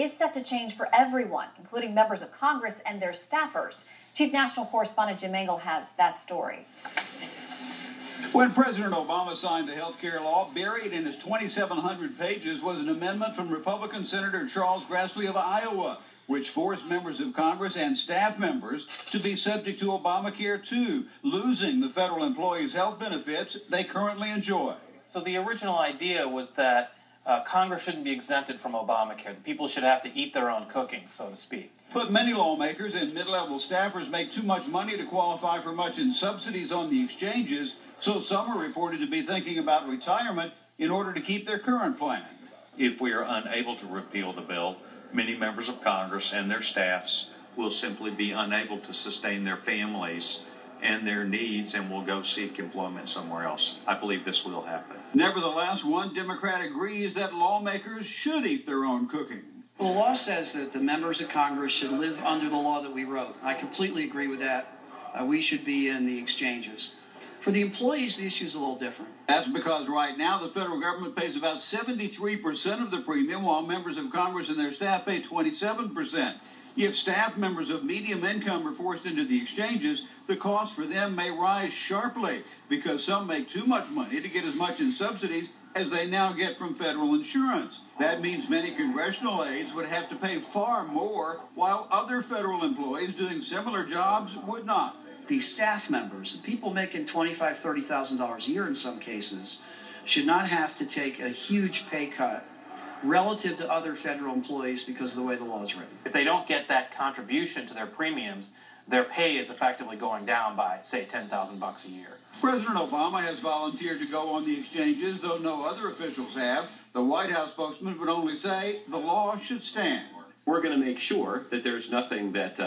is set to change for everyone, including members of Congress and their staffers. Chief National Correspondent Jim Engel has that story. When President Obama signed the health care law, buried in his 2,700 pages was an amendment from Republican Senator Charles Grassley of Iowa, which forced members of Congress and staff members to be subject to Obamacare too, losing the federal employees' health benefits they currently enjoy. So the original idea was that Congress shouldn't be exempted from Obamacare. The people should have to eat their own cooking, so to speak. But many lawmakers and mid-level staffers make too much money to qualify for much in subsidies on the exchanges, so some are reported to be thinking about retirement in order to keep their current plan. If we are unable to repeal the bill, many members of Congress and their staffs will simply be unable to sustain their families and their needs and will go seek employment somewhere else. I believe this will happen. Nevertheless, one Democrat agrees that lawmakers should eat their own cooking. Well, the law says that the members of Congress should live under the law that we wrote. I completely agree with that. We should be in the exchanges. For the employees, the issue is a little different. That's because right now the federal government pays about 73% of the premium, while members of Congress and their staff pay 27%. If staff members of medium income are forced into the exchanges, the cost for them may rise sharply because some make too much money to get as much in subsidies as they now get from federal insurance. That means many congressional aides would have to pay far more, while other federal employees doing similar jobs would not. The staff members, people making $25,000, $30,000 a year in some cases, should not have to take a huge pay cut relative to other federal employees because of the way the law is written. If they don't get that contribution to their premiums, their pay is effectively going down by, say, $10,000 a year. President Obama has volunteered to go on the exchanges, though no other officials have. The White House spokesman would only say the law should stand. We're going to make sure that there's nothing that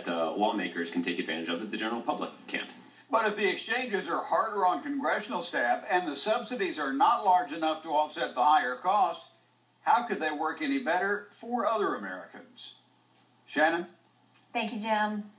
lawmakers can take advantage of that the general public can't. But if the exchanges are harder on congressional staff and the subsidies are not large enough to offset the higher cost, how could they work any better for other Americans? Shannon? Thank you, Jim.